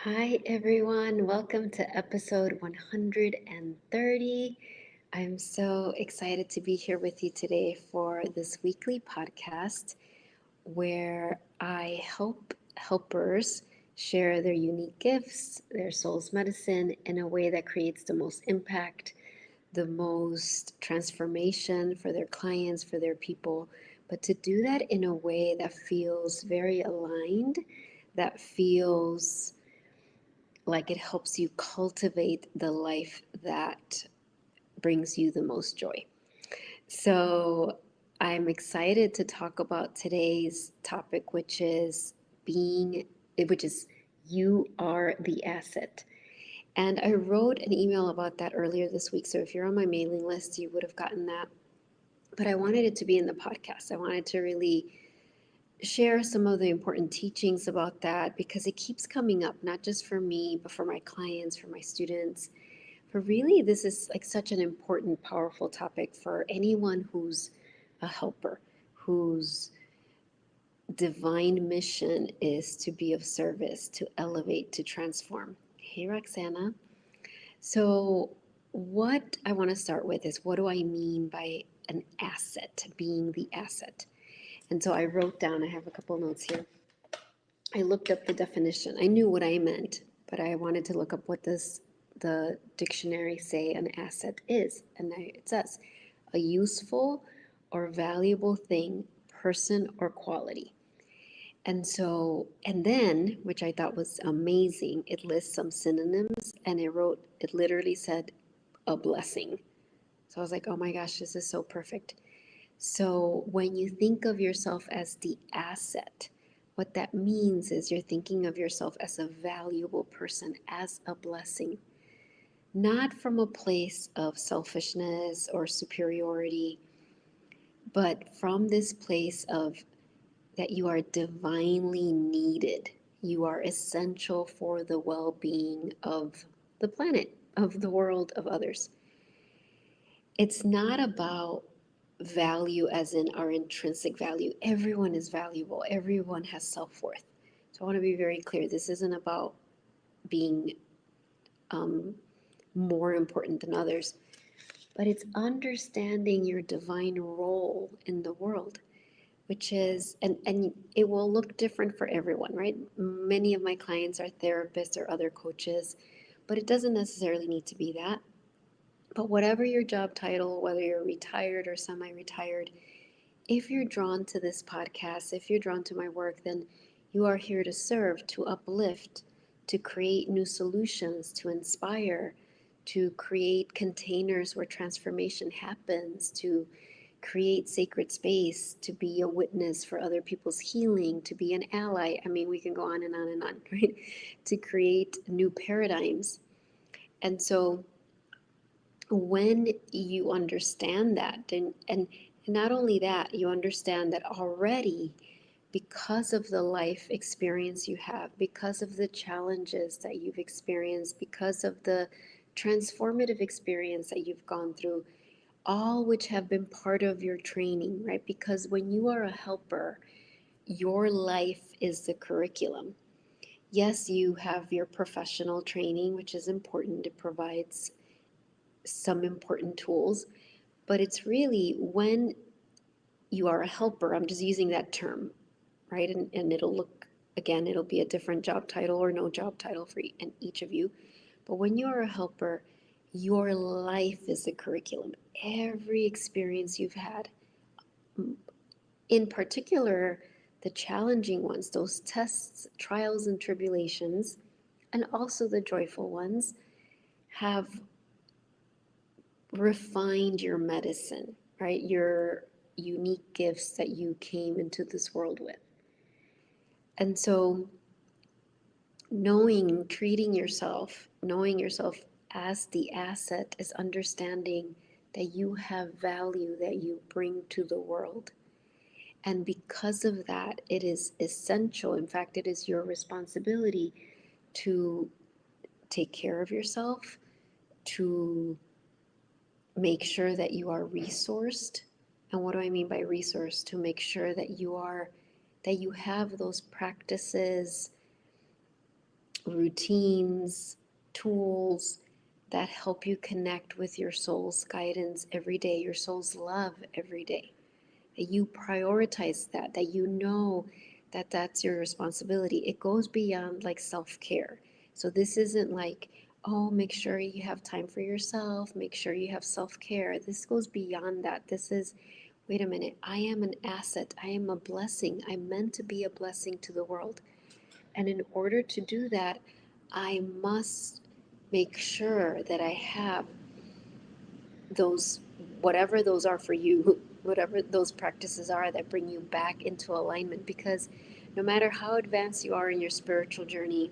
Hi, everyone. Welcome to episode 130. I'm so excited to be here with you today for this weekly podcast where I help helpers share their unique gifts, their soul's medicine in a way that creates the most impact, the most transformation for their clients, for their people, but to do that in a way that feels very aligned, that feels like it helps you cultivate the life that brings you the most joy. So, I'm excited to talk about today's topic, which is you are the asset. And I wrote an email about that earlier this week. So, if you're on my mailing list, you would have gotten that. But I wanted it to be in the podcast. I wanted to really share some of the important teachings about that because it keeps coming up, not just for me, but for my clients, for my students. But really, this is like such an important, powerful topic for anyone who's a helper, whose divine mission is to be of service, to elevate, to transform. Hey, Roxana. So, what I want to start with is what do I mean by an asset, being the asset? And so I wrote down, I have a couple notes here. I looked up the definition. I knew what I meant, but I wanted to look up what does the dictionary say an asset is. And it says a useful or valuable thing, person, or quality. And then, which I thought was amazing, it lists some synonyms and it literally said a blessing. So I was like, oh my gosh, this is so perfect. So when you think of yourself as the asset, what that means is you're thinking of yourself as a valuable person, as a blessing, not from a place of selfishness or superiority, but from this place of that you are divinely needed. You are essential for the well being of the planet, of the world, of others. It's not about value as in our intrinsic value. Everyone is valuable, everyone has self worth. So I want to be very clear this isn't about being um, more important than others, but it's understanding your divine role in the world. Which is, and it will look different for everyone, right? Many of my clients are therapists or other coaches, but it doesn't necessarily need to be that. But whatever your job title, whether you're retired or semi retired, if you're drawn to this podcast, if you're drawn to my work, then you are here to serve, to uplift, to create new solutions, to inspire, to create containers where transformation happens, to create sacred space, to be a witness for other people's healing, to be an ally. I mean, we can go on and on and on, right? To create new paradigms. And so when you understand that, and not only that, you understand that already because of the life experience you have, because of the challenges that you've experienced, because of the transformative experience that you've gone through, all which have been part of your training, right? Because when you are a helper, your life is the curriculum. Yes, you have your professional training, which is important. It provides some important tools, but it's really when you are a helper, I'm just using that term, right? And it'll look, again, it'll be a different job title or no job title for each of you. But when you are a helper, your life is the curriculum. Every experience you've had, in particular, the challenging ones, those tests, trials, and tribulations, and also the joyful ones, have refined your medicine, right? Your unique gifts that you came into this world with. And so, knowing yourself as the asset is understanding that you have value that you bring to the world. And because of that, it is essential. In fact, it is your responsibility to take care of yourself, to make sure that you are resourced. And what do I mean by resource? To make sure that you have those practices routines, tools that help you connect with your soul's guidance every day, your soul's love every day. That you prioritize that, that you know that that's your responsibility. It goes beyond like self care. So this isn't like, oh, make sure you have time for yourself, make sure you have self care. This goes beyond that. This is, wait a minute, I am an asset, I am a blessing. I'm meant to be a blessing to the world. And in order to do that, I must make sure that I have those, whatever those are for you, whatever those practices are that bring you back into alignment. Because no matter how advanced you are in your spiritual journey,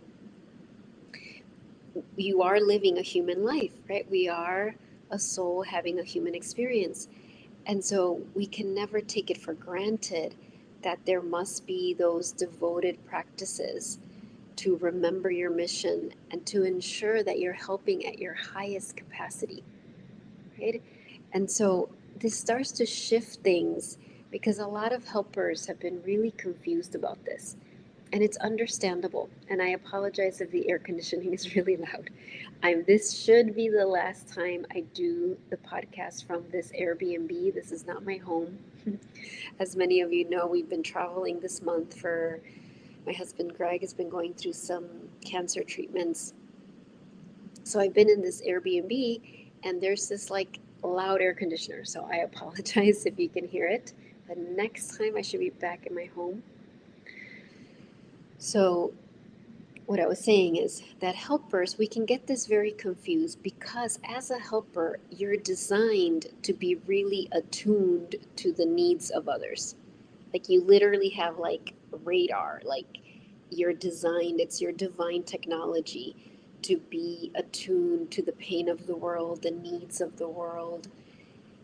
you are living a human life, right? We are a soul having a human experience. And so we can never take it for granted that there must be those devoted practices to remember your mission and to ensure that you're helping at your highest capacity, right? And so this starts to shift things because a lot of helpers have been really confused about this. And it's understandable. And I apologize if the air conditioning is really loud. This should be the last time I do the podcast from this Airbnb. This is not my home. As many of you know, we've been traveling this month for my husband Greg has been going through some cancer treatments. So I've been in this Airbnb and there's this like loud air conditioner. So I apologize if you can hear it. The next time I should be back in my home. So what I was saying is that helpers, we can get this very confused because as a helper, you're designed to be really attuned to the needs of others. Like you literally have like radar, like you're designed, it's your divine technology to be attuned to the pain of the world, the needs of the world,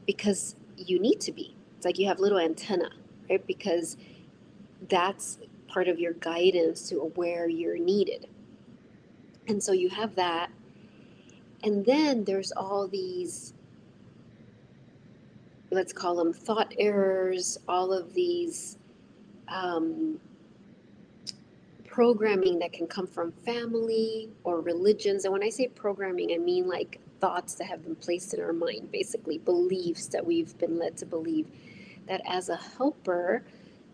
because you need to be. It's like you have little antenna, right? Because that's part of your guidance to where you're needed. And so you have that. And then there's all these, let's call them thought errors, all of these um, programming that can come from family or religions. And when I say programming, I mean like thoughts that have been placed in our mind, basically beliefs that we've been led to believe that as a helper,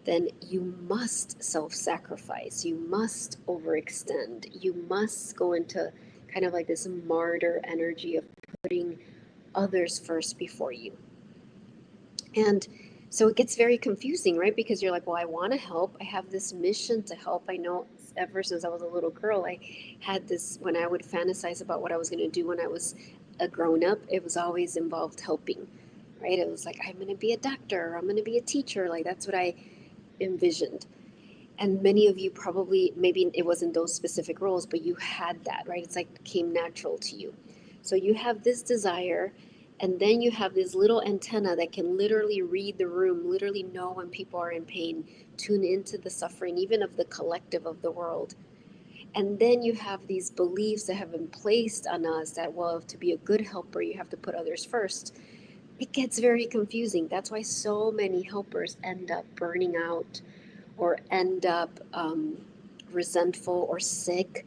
then you must self sacrifice, you must overextend, you must go into kind of like this martyr energy of putting others first before you. And so it gets very confusing, right? Because you're like, well, I want to help. I have this mission to help. I know ever since I was a little girl, I had this, when I would fantasize about what I was going to do when I was a grown up, it was always involved helping, right? It was like, I'm going to be a doctor, or I'm going to be a teacher. Like that's what I envisioned. And many of you probably, maybe it wasn't those specific roles, but you had that, right? It's like came natural to you. So you have this desire, and then you have this little antenna that can literally read the room, literally know when people are in pain, tune into the suffering, even of the collective of the world. And then you have these beliefs that have been placed on us that, well, to be a good helper, you have to put others first. It gets very confusing. That's why so many helpers end up burning out or end up resentful or sick,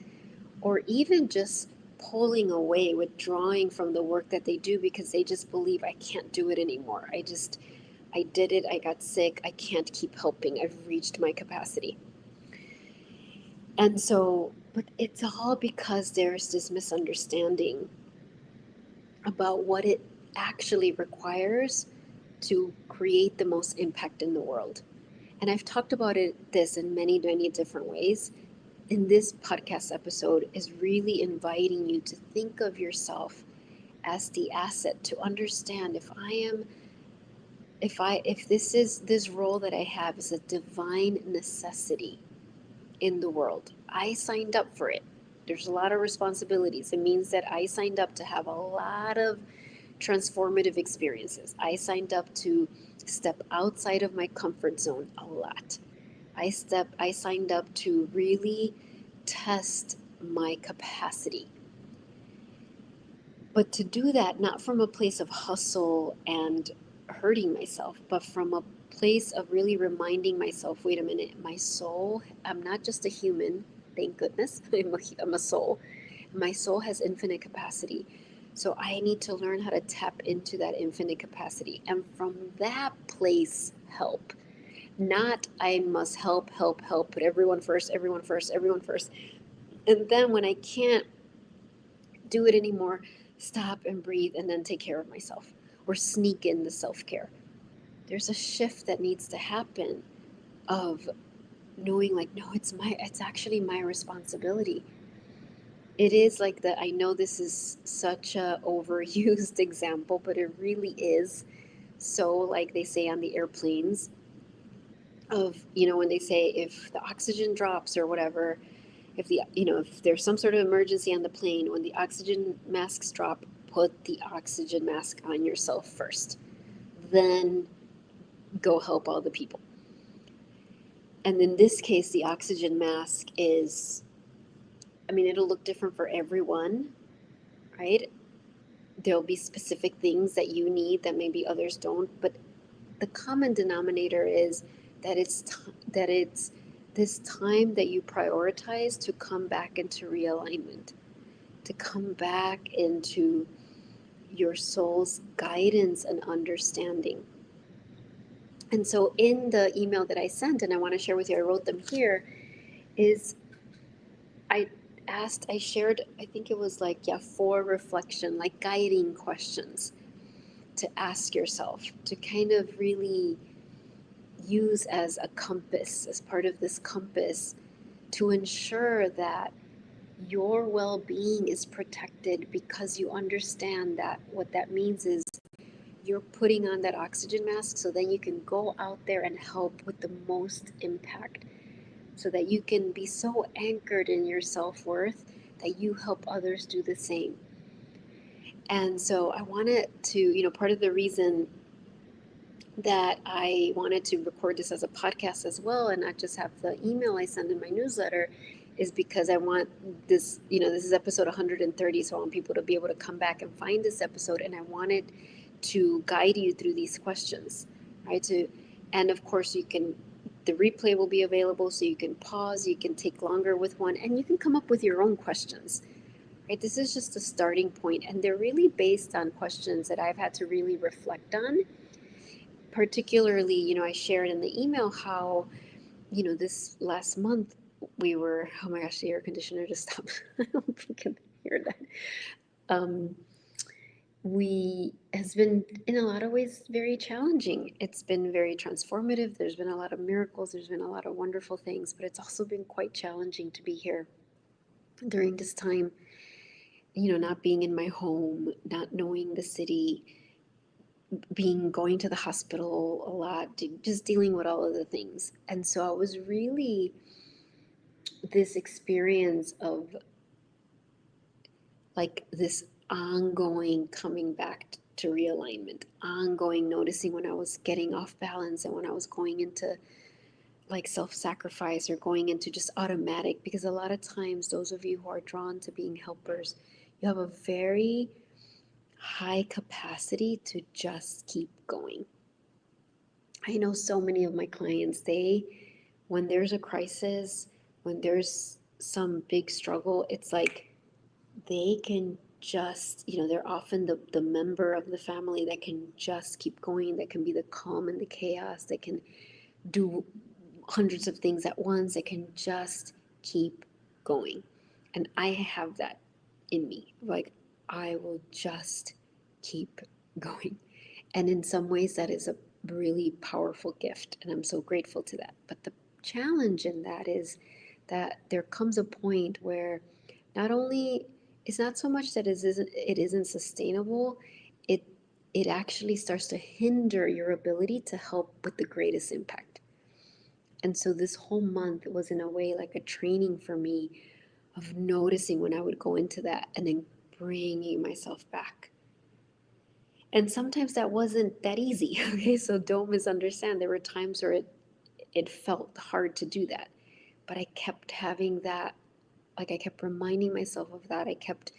or even just pulling away, withdrawing from the work that they do because they just believe I can't do it anymore. I did it, I got sick, I can't keep helping, I've reached my capacity. And so, but it's all because there's this misunderstanding about what it actually requires to create the most impact in the world. And I've talked about this in many, many different ways. In this podcast episode is really inviting you to think of yourself as the asset, to understand if this role that I have is a divine necessity in the world. I signed up for it. There's a lot of responsibilities. It means that I signed up to have a lot of transformative experiences. I signed up to step outside of my comfort zone a lot. I signed up to really test my capacity. But to do that, not from a place of hustle and hurting myself, but from a place of really reminding myself, wait a minute, my soul, I'm not just a human. thank goodness. I'm a soul. My soul has infinite capacity. So I need to learn how to tap into that infinite capacity. And from that place, help. Not I must help, help, help, put everyone first, everyone first, everyone first. And then when I can't do it anymore, stop and breathe and then take care of myself or sneak in the self care. There's a shift that needs to happen of knowing like, no, it's actually my responsibility. It is like that. I know this is such a overused example, but it really is. So like they say on the airplanes of, when they say if the oxygen drops or whatever, if if there's some sort of emergency on the plane, when the oxygen masks drop, put the oxygen mask on yourself first, then go help all the people. And in this case, the oxygen mask is, it'll look different for everyone, right? There'll be specific things that you need that maybe others don't, but the common denominator is that it's this time that you prioritize to come back into realignment, to come back into your soul's guidance and understanding. And so in the email that I sent, and I want to share with you, I wrote them here, is I I shared, I think it was like, 4 reflection, like guiding questions to ask yourself, to kind of really use as a compass, as part of this compass, to ensure that your well being is protected, because you understand that what that means is you're putting on that oxygen mask so then you can go out there and help with the most impact, so that you can be so anchored in your self worth that you help others do the same. And so I wanted to, part of the reason that I wanted to record this as a podcast as well and not just have the email I send in my newsletter is because I want this, this is episode 130, so I want people to be able to come back and find this episode, and I wanted to guide you through these questions, right? And of course the replay will be available, so you can pause, you can take longer with one, and you can come up with your own questions, right? This is just a starting point, and they're really based on questions that I've had to really reflect on. Particularly, I shared in the email how, this last month we were, oh my gosh, the air conditioner just stopped. I don't know if you can hear that. We has been in a lot of ways very challenging. It's been very transformative. There's been a lot of miracles. There's been a lot of wonderful things, but it's also been quite challenging to be here during this time, not being in my home, not knowing the city, going to the hospital a lot, just dealing with all of the things. And so I was really this experience of like this ongoing coming back to realignment, ongoing noticing when I was getting off balance and when I was going into like self-sacrifice or going into just automatic, because a lot of times those of you who are drawn to being helpers, you have a very high capacity to just keep going. I know so many of my clients, when there's a crisis, when there's some big struggle, it's like they can just, they're often the member of the family that can just keep going, that can be the calm in the chaos, that can do hundreds of things at once, that can just keep going. And I have that in me. Like, I will just keep going. And in some ways, that is a really powerful gift. And I'm so grateful to that. But the challenge in that is that there comes a point where not only it's not so much that it isn't sustainable, it it actually starts to hinder your ability to help with the greatest impact. And so this whole month was in a way like a training for me of noticing when I would go into that and then bringing myself back. And sometimes that wasn't that easy. Okay, so don't misunderstand. There were times where it felt hard to do that. But I kept having that, like I kept reminding myself of that. I kept,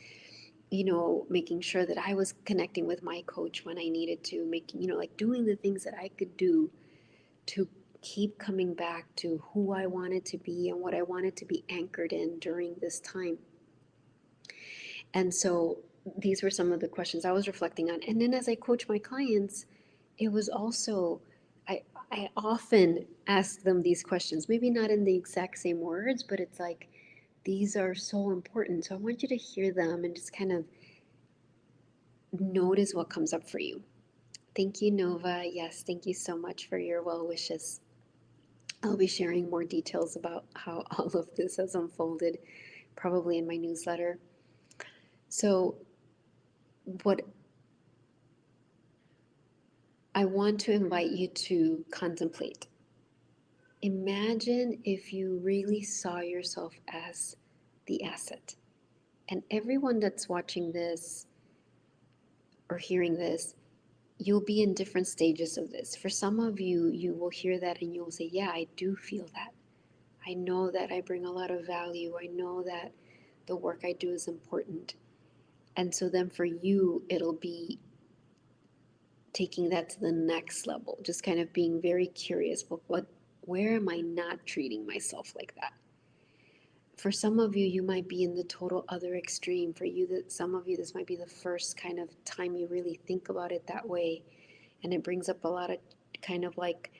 making sure that I was connecting with my coach when I needed to, making, like doing the things that I could do to keep coming back to who I wanted to be and what I wanted to be anchored in during this time. And so these were some of the questions I was reflecting on. And then as I coach my clients, it was also, I, I often ask them these questions, maybe not in the exact same words, but it's like, these are so important. So I want you to hear them and just kind of notice what comes up for you. Thank you, Nova. Yes, thank you so much for your well wishes. I'll be sharing more details about how all of this has unfolded, probably in my newsletter. So, what I want to invite you to contemplate. Imagine if you really saw yourself as the asset. And everyone that's watching this or hearing this, you'll be in different stages of this. For some of you, you will hear that and you'll say, yeah, I do feel that. I know that I bring a lot of value. I know that the work I do is important. And so then for you, it'll be taking that to the next level, just kind of being very curious, but where am I not treating myself like that? For some of you, you might be in the total other extreme. For you, that some of you, this might be the first kind of time you really think about it that way. And it brings up a lot of kind of like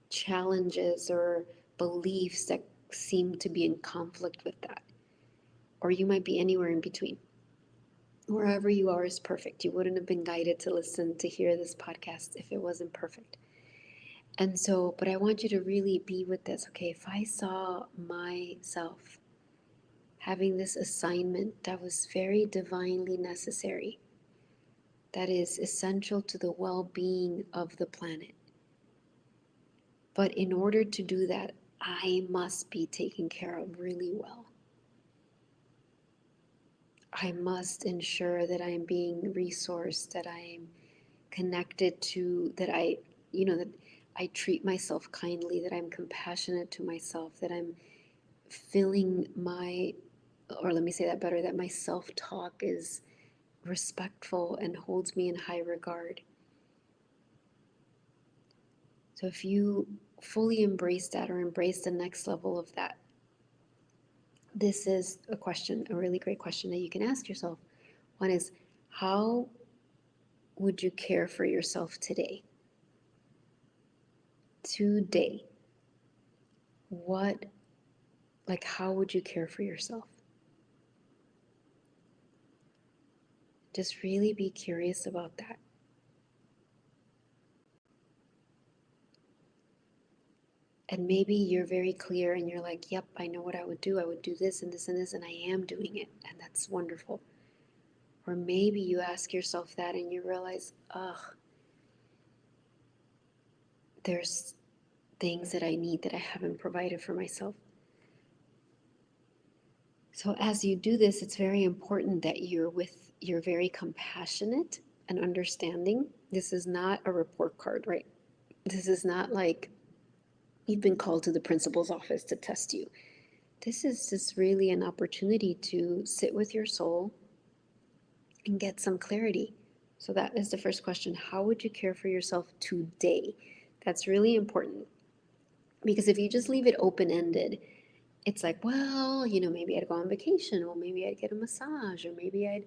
challenges or beliefs that seem to be in conflict with that. Or you might be anywhere in between. Wherever you are is perfect. You wouldn't have been guided to listen to hear this podcast if it wasn't perfect. And so, but I want you to really be with this. Okay, if I saw myself having this assignment that was very divinely necessary, that is essential to the well being of the planet. But in order to do that, I must be taken care of really well. I must ensure that I'm being resourced, that I'm connected to, that that I treat myself kindly, that I'm compassionate to myself, that I'm filling or let me say that better, that my self-talk is respectful and holds me in high regard. So if you fully embrace that or embrace the next level of that, this is a really great question that you can ask yourself. One is, how would you care for yourself today? Today. How would you care for yourself? Just really be curious about that. And maybe you're very clear and you're like, yep, I know what I would do. I would do this and this and this, and I am doing it. And that's wonderful. Or maybe you ask yourself that and you realize, there's things that I need that I haven't provided for myself. So as you do this, it's very important that you're very compassionate and understanding. This is not a report card, right? This is not like you've been called to the principal's office to test you. This is just really an opportunity to sit with your soul and get some clarity. So that is the first question. How would you care for yourself today? That's really important. Because if you just leave it open-ended, it's like, well, maybe I'd go on vacation, or maybe I'd get a massage, or maybe I'd,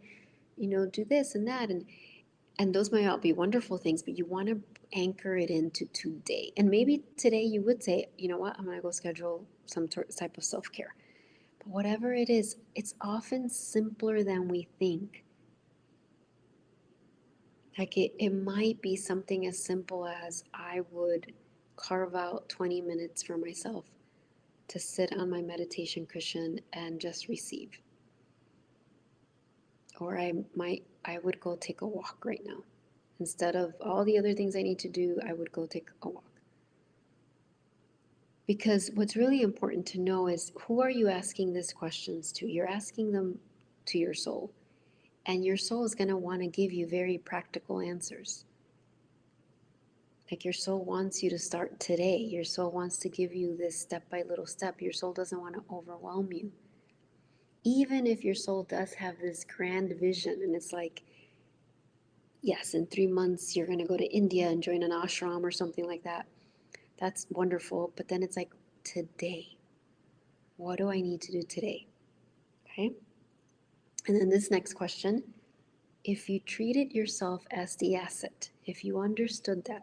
do this and that. And those might all be wonderful things, but you want to anchor it into today. And maybe today you would say, you know what, I'm going to go schedule some type of self-care. But whatever it is, it's often simpler than we think. Like it might be something as simple as I would carve out 20 minutes for myself to sit on my meditation cushion and just receive. Or I would go take a walk right now. Instead of all the other things I need to do, I would go take a walk. Because what's really important to know is, who are you asking these questions to? You're asking them to your soul. And your soul is going to want to give you very practical answers. Like your soul wants you to start today. Your soul wants to give you this step by little step. Your soul doesn't want to overwhelm you. Even if your soul does have this grand vision and it's like, yes, in 3 months you're going to go to India and join an ashram or something like that. That's wonderful. But then it's like, today, what do I need to do today? Okay. And then this next question, if you treated yourself as the asset, if you understood that,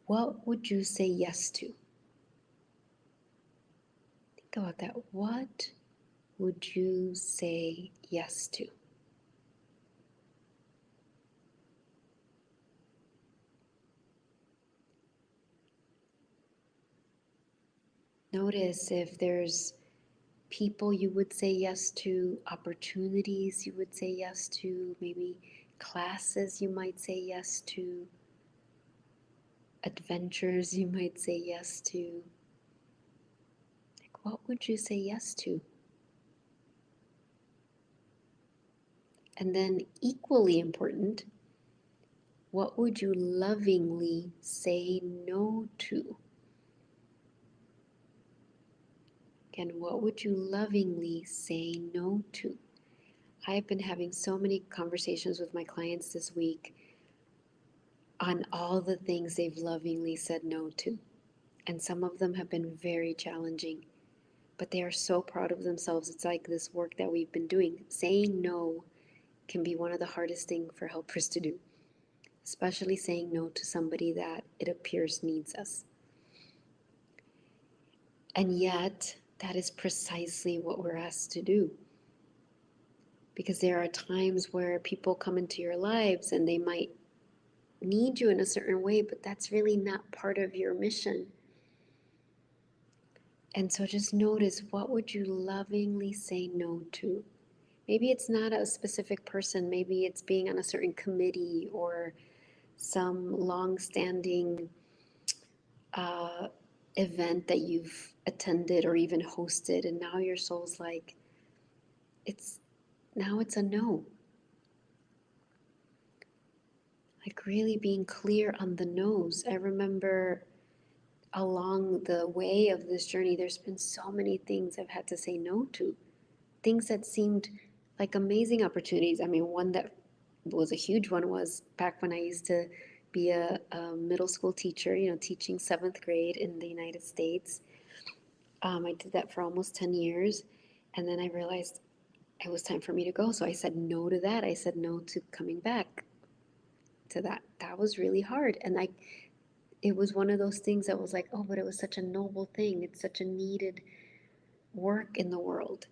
what would you say yes to? Think about that. What would you say yes to? Notice if there's people you would say yes to, opportunities you would say yes to, maybe classes you might say yes to, adventures you might say yes to. Like, what would you say yes to? And then, equally important, what would you lovingly say no to? Again, what would you lovingly say no to? I've been having so many conversations with my clients this week on all the things they've lovingly said no to. And some of them have been very challenging, but they are so proud of themselves. It's like this work that we've been doing. Saying no can be one of the hardest things for helpers to do, especially saying no to somebody that it appears needs us. And yet, that is precisely what we're asked to do. Because there are times where people come into your lives and they might need you in a certain way, but that's really not part of your mission. And so just notice, what would you lovingly say no to? Maybe it's not a specific person, maybe it's being on a certain committee or some long-standing event that you've attended or even hosted, and now your soul's like, it's a no. Like really being clear on the no's. I remember along the way of this journey, there's been so many things I've had to say no to. Things that seemed like amazing opportunities. I mean, one that was a huge one was back when I used to be a middle school teacher, teaching seventh grade in the United States. I did that for almost 10 years. And then I realized it was time for me to go. So I said no to that. I said no to coming back to that. That was really hard. And it was one of those things that was like, oh, but it was such a noble thing. It's such a needed work in the world.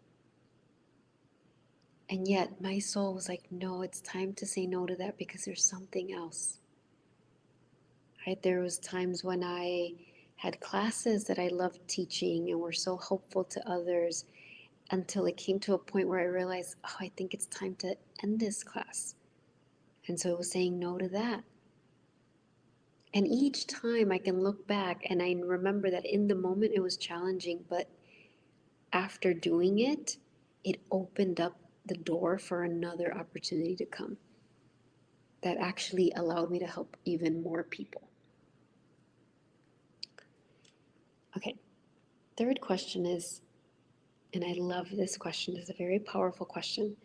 And yet my soul was like, no, it's time to say no to that because there's something else. Right? There was times when I had classes that I loved teaching and were so helpful to others until it came to a point where I realized, oh, I think it's time to end this class. And so it was saying no to that. And each time I can look back and I remember that in the moment it was challenging, but after doing it, it opened up the door for another opportunity to come that actually allowed me to help even more people. Okay, third question is, and I love this question, it's a very powerful question.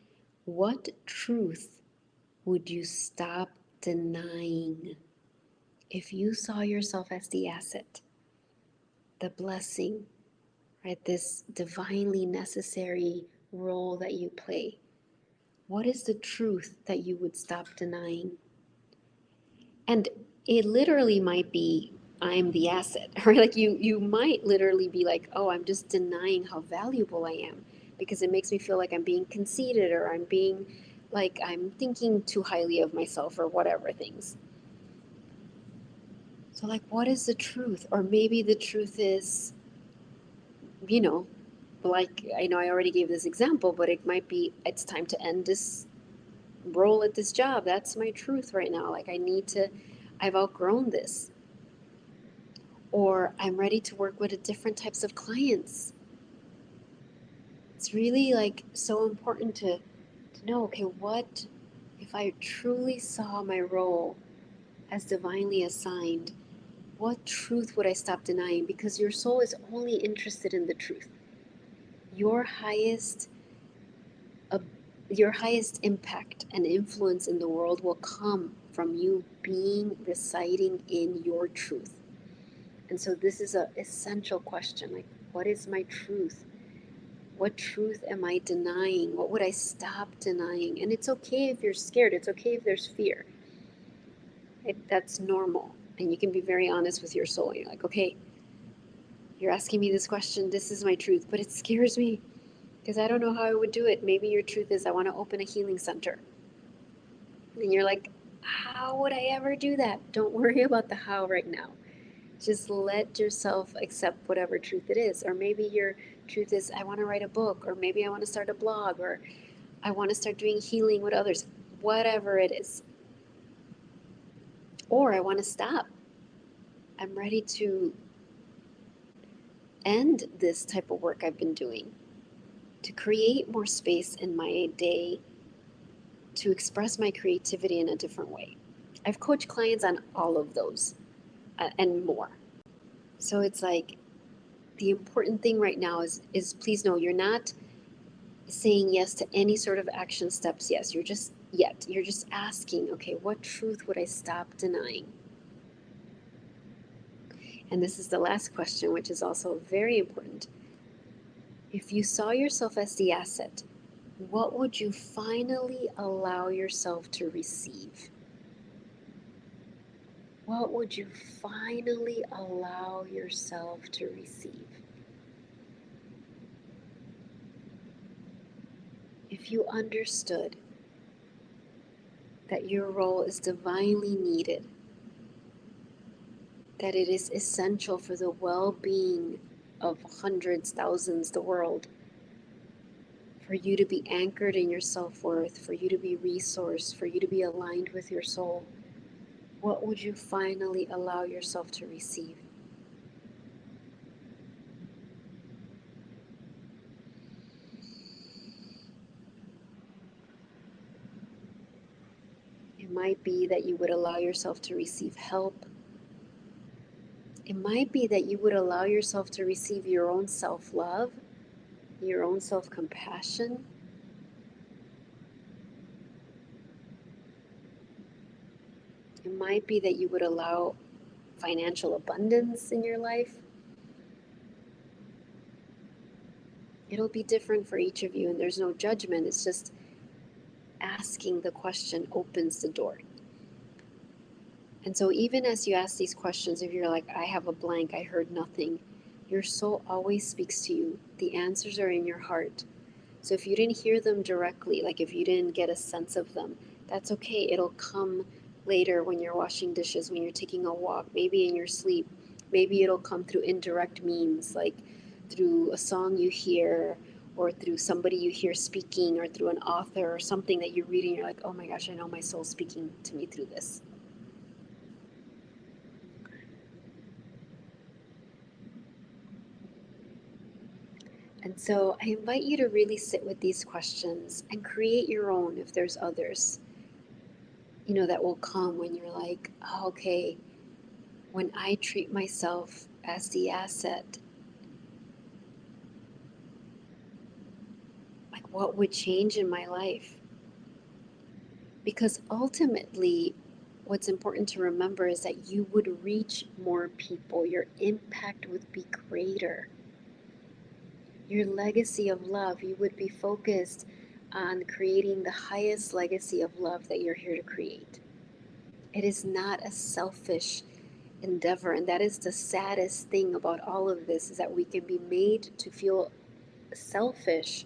What truth would you stop denying if you saw yourself as the asset, the blessing, right? This divinely necessary role that you play. What is the truth that you would stop denying? And it literally might be, I'm the asset, or like you might literally be like, oh, I'm just denying how valuable I am because it makes me feel like I'm being conceited or I'm being like I'm thinking too highly of myself or whatever things. So like, what is the truth? Or maybe the truth is, like I know I already gave this example, but it might be it's time to end this role at this job. That's my truth right now. Like I've outgrown this. Or I'm ready to work with different types of clients. It's really like so important to know, okay, what if I truly saw my role as divinely assigned, what truth would I stop denying? Because your soul is only interested in the truth. Your highest uh, your highest impact and influence in the world will come from you residing in your truth. And so this is an essential question, like, what is my truth? What truth am I denying? What would I stop denying? And it's okay if you're scared. It's okay if there's fear. That's normal. And you can be very honest with your soul. You're like, okay, you're asking me this question. This is my truth, but it scares me because I don't know how I would do it. Maybe your truth is I want to open a healing center. And you're like, how would I ever do that? Don't worry about the how right now. Just let yourself accept whatever truth it is. Or maybe your truth is I want to write a book, or maybe I want to start a blog, or I want to start doing healing with others, whatever it is. Or I want to stop. I'm ready to end this type of work I've been doing, to create more space in my day to express my creativity in a different way. I've coached clients on all of those and more. So it's like the important thing right now is please know you're not saying yes to any sort of action steps. Yes, you're just asking, okay, what truth would I stop denying? And this is the last question, which is also very important. If you saw yourself as the asset, what would you finally allow yourself to receive? What would you finally allow yourself to receive? If you understood that your role is divinely needed, that it is essential for the well-being of hundreds, thousands, the world, for you to be anchored in your self-worth, for you to be resourced, for you to be aligned with your soul, what would you finally allow yourself to receive? It might be that you would allow yourself to receive help. It might be that you would allow yourself to receive your own self-love, your own self-compassion. It might be that you would allow financial abundance in your life. It'll be different for each of you, and there's no judgment. It's just asking the question opens the door. And so even as you ask these questions, if you're like, I have a blank, I heard nothing, your soul always speaks to you. The answers are in your heart. So if you didn't hear them directly, like if you didn't get a sense of them, that's okay. It'll come later when you're washing dishes, when you're taking a walk, maybe in your sleep. Maybe it'll come through indirect means, like through a song you hear, or through somebody you hear speaking, or through an author or something that you read and you're like, oh my gosh, I know my soul's speaking to me through this. And so I invite you to really sit with these questions and create your own if there's others, that will come when you're like, oh, okay, when I treat myself as the asset, like what would change in my life? Because ultimately, what's important to remember is that you would reach more people. Your impact would be greater. Your legacy of love, you would be focused on creating the highest legacy of love that you're here to create. It is not a selfish endeavor, and that is the saddest thing about all of this, is that we can be made to feel selfish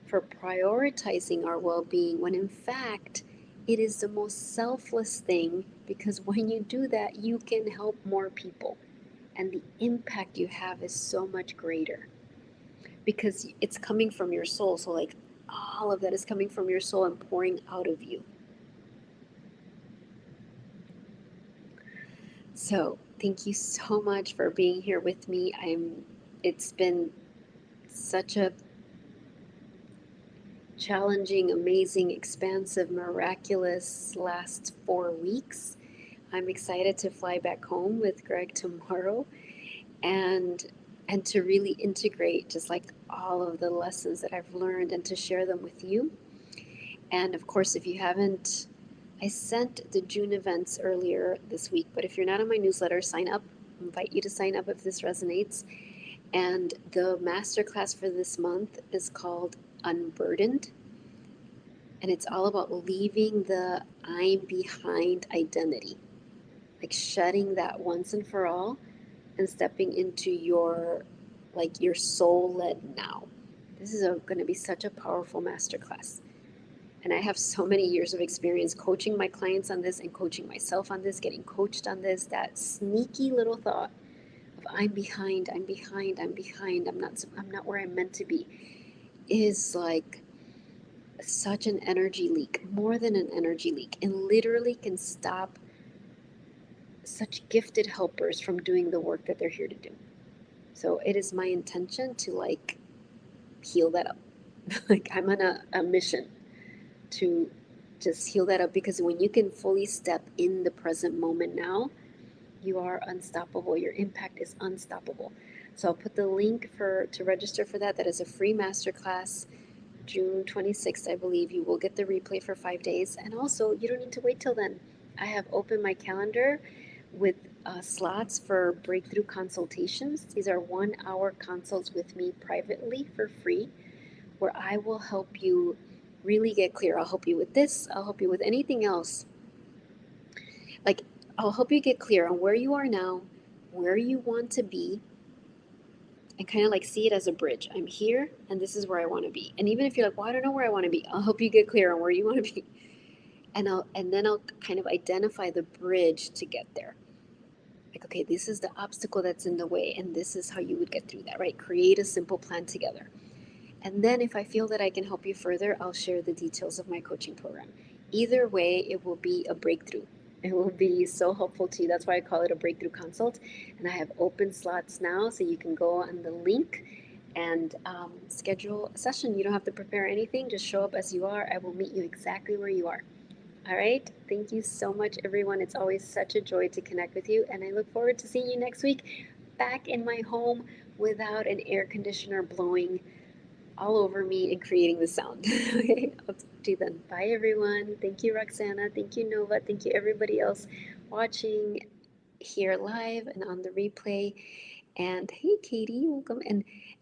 for prioritizing our well-being when in fact it is the most selfless thing, because when you do that you can help more people and the impact you have is so much greater because it's coming from your soul. So like all of that is coming from your soul and pouring out of you. So thank you so much for being here with me. It's been such a challenging, amazing, expansive, miraculous last 4 weeks. I'm excited to fly back home with Greg tomorrow and to really integrate just like all of the lessons that I've learned and to share them with you. And of course, if you haven't, I sent the June events earlier this week, but if you're not on my newsletter, sign up. invite you to sign up if this resonates. And the masterclass for this month is called Unburdened. And it's all about leaving the I'm behind identity, like shedding that once and for all and stepping into your your soul led now. This is going to be such a powerful masterclass. And I have so many years of experience coaching my clients on this and coaching myself on this, getting coached on this. That sneaky little thought of I'm behind, I'm behind, I'm behind, I'm not where I'm meant to be is like such an energy leak, more than an energy leak, and literally can stop such gifted helpers from doing the work that they're here to do. So it is my intention to heal that up. Like I'm on a mission to just heal that up, because when you can fully step in the present moment now, you are unstoppable. Your impact is unstoppable. So I'll put the link to register for that. That is a free masterclass. June 26th, I believe. You will get the replay for 5 days. And also, you don't need to wait till then. I have opened my calendar with slots for breakthrough consultations. These are 1 hour consults with me privately for free, where I will help you really get clear. I'll help you with this, I'll help you with anything else. Like, I'll help you get clear on where you are now, where you want to be, and kind of see it as a bridge. I'm here and this is where I want to be. And even if you're like, well, I don't know where I want to be, I'll help you get clear on where you want to be. And then I'll kind of identify the bridge to get there. Like, okay, this is the obstacle that's in the way, and this is how you would get through that, right? Create a simple plan together. And then if I feel that I can help you further, I'll share the details of my coaching program. Either way, it will be a breakthrough. It will be so helpful to you. That's why I call it a breakthrough consult. And I have open slots now, so you can go on the link and schedule a session. You don't have to prepare anything. Just show up as you are. I will meet you exactly where you are. All right. Thank you so much, everyone. It's always such a joy to connect with you. And I look forward to seeing you next week back in my home without an air conditioner blowing all over me and creating the sound. Okay, I'll talk to you then. Bye, everyone. Thank you, Roxana. Thank you, Nova. Thank you, everybody else watching here live and on the replay. And hey, Katie, welcome.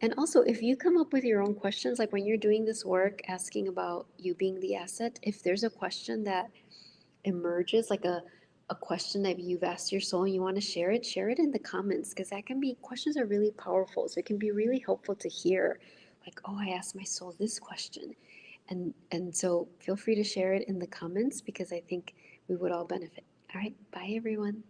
And also, if you come up with your own questions, like when you're doing this work, asking about you being the asset, if there's a question that emerges, like a question that you've asked your soul and you want to share it in the comments, because that can be, questions are really powerful. So it can be really helpful to hear, like, oh, I asked my soul this question. And so feel free to share it in the comments, because I think we would all benefit. All right, bye everyone.